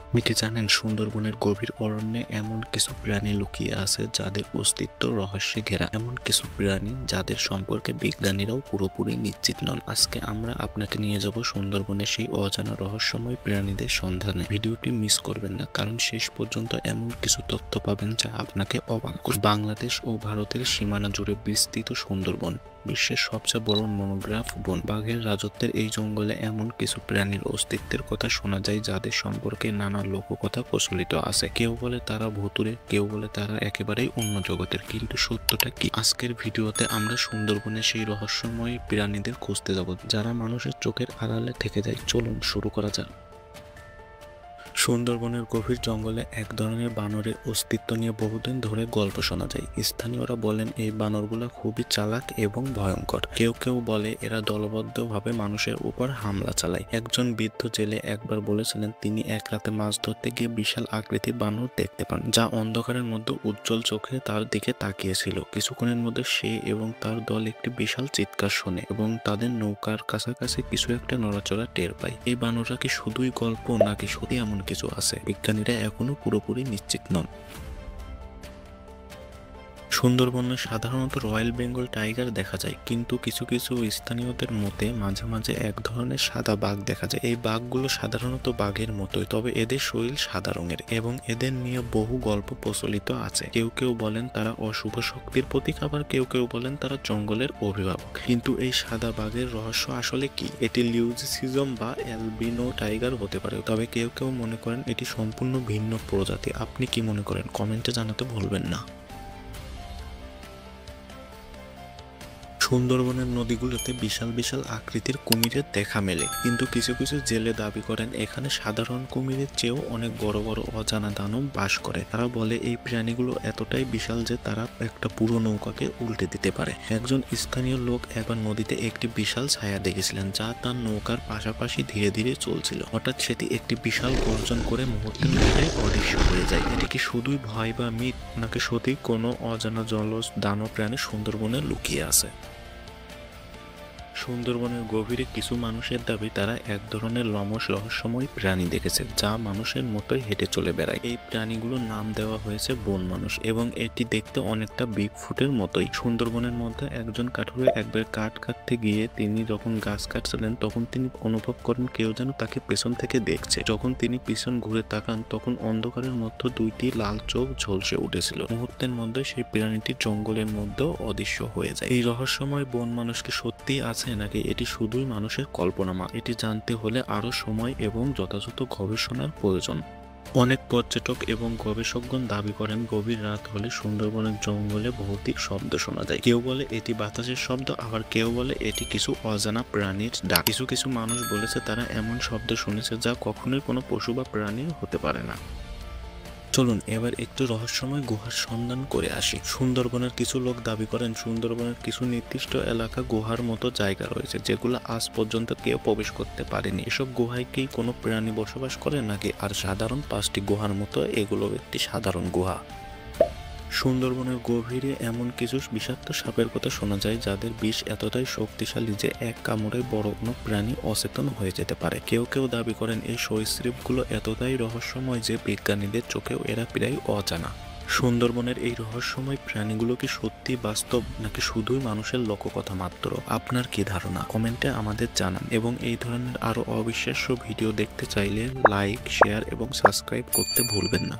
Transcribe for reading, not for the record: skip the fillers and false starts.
আপনি কি জানেন সুন্দরবনের গভীর অরণ্যে এমন কিছু প্রাণী লুকিয়ে আছে যাদের অস্তিত্ব রহস্যে ঘেরা, এমন কিছু প্রাণী যাদের সম্পর্কে বিজ্ঞানীরাও পুরোপুরি নিশ্চিত নন। আজকে আমরা আপনাকে নিয়ে যাব সুন্দরবনের সেই অজানা রহস্যময় প্রাণীদের সন্ধানে। ভিডিওটি মিস করবেন না, কারণ শেষ পর্যন্ত এমন কিছু তথ্য পাবেন যা আপনাকে অবাক করবে। বাংলাদেশ ও ভারতের সীমানা জুড়ে বিস্তৃত সুন্দরবন বিশ্বের সবচেয়ে বড় মনোগ্রাফ বন। বাঘের রাজত্বের এই জঙ্গলে এমন কিছু প্রাণীর অস্তিত্বের কথা শোনা যায় যাদের সম্পর্কে নানা লোককথা প্রচলিত আছে। কেউ বলে তারা ভুতুড়ে, কেউ বলে তারা একেবারেই অন্য জগতের। কিন্তু সত্যটা কি? আজকের ভিডিওতে আমরা সুন্দরবনের সেই রহস্যময় প্রাণীদের খুঁজতে যাব যারা মানুষের চোখের আড়ালে থেকে যায়। চলুন শুরু করা যাক। সুন্দরবনের গভীর জঙ্গলে এক ধরনের বানরের অস্তিত্ব নিয়ে বহুদিন ধরে গল্প শোনা যায়। স্থানীয়রা বলেন এই বানরগুলো খুবই চালাক এবং ভয়ঙ্কর। কেউ কেউ বলে এরা দলবদ্ধভাবে মানুষের উপর হামলা চালায়। একজন বৃদ্ধ জেলে একবার বলেছিলেন তিনি এক রাতে মাছ ধরতে গিয়ে বিশাল আকৃতির বানর দেখতে পান, যা অন্ধকারের মধ্যে উজ্জ্বল চোখে তার দিকে তাকিয়েছিল। কিছুক্ষণের মধ্যে সে এবং তার দল একটি বিশাল চিৎকার শোনে এবং তাদের নৌকার কাছাকাছি কিছু একটা নড়াচড়া টের পায়। এই বানররা কি শুধুই গল্প নাকি সত্যি এমন কিছু আছে? বিজ্ঞানীরা এখনো পুরোপুরি নিশ্চিত নন। সুন্দরবনে সাধারণত রয়্যাল বেঙ্গল টাইগার দেখা যায়, কিন্তু কিছু কিছু স্থানীয়দের মতে মাঝে মাঝে এক ধরনের সাদা বাঘ দেখা যায়। এই বাঘগুলো সাধারণত বাঘের মতোই, তবে এদের শরীর সাদা রঙের এবং এদের নিয়ে বহু গল্প প্রচলিত আছে। কেউ কেউ বলেন তারা অশুভ শক্তির প্রতীক, আবার কেউ কেউ বলেন তারা জঙ্গলের অভিভাবক। কিন্তু এই সাদা বাঘের রহস্য আসলে কি? এটি লিউজিসিজম বা অ্যালবিনো টাইগার হতে পারে, তবে কেউ কেউ মনে করেন এটি সম্পূর্ণ ভিন্ন প্রজাতি। আপনি কি মনে করেন? কমেন্টে জানাতে ভুলবেন না। সুন্দরবনের নদীগুলোতে বিশাল বিশাল আকৃতির কুমিরের দেখা মেলে, কিন্তু কিছু কিছু জেলে দাবি করেন এখানে সাধারণ কুমিরের চেয়েও অনেক বড় বড় অজানা দানব বাস করে। তারা বলে এই প্রাণীগুলো এতটাই বিশাল যে তারা একটা পুরো নৌকাকে উল্টে দিতে পারে। একজন স্থানীয় লোক একবার নদীতে একটি বিশাল ছায়া দেখেছিলেন যা তার নৌকার পাশাপাশি ধীরে ধীরে চলছিল। হঠাৎ সেটি একটি বিশাল গর্জন করে মুহূর্তের মধ্যে অদৃশ্য হয়ে যায়। এটি কি শুধুই ভয় বা মিথ, নাকি সত্যি কোনো অজানা জলজ দানব প্রাণী সুন্দরবনে লুকিয়ে আছে? সুন্দরবনের গভীরে কিছু মানুষের দাবি তারা এক ধরনের লোমশ রহস্যময় প্রাণী দেখেছে যা মানুষের মতোই হেঁটে চলে বেড়ায়। এই প্রাণীগুলোর নাম দেওয়া হয়েছে বন মানুষ এবং এটি দেখতে অনেকটা বিগফুটের মতোই। সুন্দরবনের মধ্যে একজন কাঠুরে একবার কাঠ কাটতে গিয়ে তিনি যখন গাছ কাটছিলেন তখন তিনি অনুভব করেন কেউ যেন তাকে পেছন থেকে দেখছে। যখন তিনি পিছন ঘুরে তাকান তখন অন্ধকারের মধ্যে দুইটি লাল চোখ ঝলসে উঠেছিল। মুহূর্তের মধ্যে সেই প্রাণীটি জঙ্গলের মধ্যেও অদৃশ্য হয়ে যায়। এই রহস্যময় বন মানুষকে সত্যি আছে নাকি এটি শুধুই মানুষের কল্পনা? এটি জানতে হলে আরো সময় এবং যথাযথ গবেষণার প্রয়োজন। অনেক পর্যটক এবং গবেষকগণ দাবি করেন গভীর রাত হলে সুন্দরবনের জঙ্গলে ভৌতিক শব্দ শোনা যায়। কেউ বলে এটি বাতাসের শব্দ, আবার কেউ বলে এটি কিছু অজানা প্রাণীর ডাক। কিছু কিছু মানুষ বলেছে তারা এমন শব্দ শুনেছে যা কখনোই কোনো পশু বা প্রাণীর হতে পারে না। চলুন এবার একটু রহস্যময় গুহার সন্ধান করে আসি। সুন্দরবনের কিছু লোক দাবি করেন সুন্দরবনের কিছু নির্দিষ্ট এলাকা গুহার মতো জায়গা রয়েছে যেগুলো আজ পর্যন্ত কেউ প্রবেশ করতে পারেনি। এসব গুহায় কি কোনো প্রাণী বসবাস করে নাকি আর সাধারণ 5টি গুহার মতো এগুলো একটি সাধারণ গুহা? সুন্দরবনের গভীরে এমন কিছু বিষাক্ত সাপের কথা শোনা যায় যাদের বিষ এতটাই শক্তিশালী যে এক কামড়ে বড় কোনো প্রাণী অচেতন হয়ে যেতে পারে। কেউ কেউ দাবি করেন এই সরীসৃপগুলো এতটাই রহস্যময় যে বিজ্ঞানীদের চোখেও এরা প্রায় অজানা। সুন্দরবনের এই রহস্যময় প্রাণীগুলো কি সত্যি বাস্তব নাকি শুধুই মানুষের লোককথা মাত্র? আপনার কি ধারণা? কমেন্টে আমাদের জানান। এবং এই ধরনের আরো অবিশ্বাস্য ভিডিও দেখতে চাইলে লাইক, শেয়ার এবং সাবস্ক্রাইব করতে ভুলবেন না।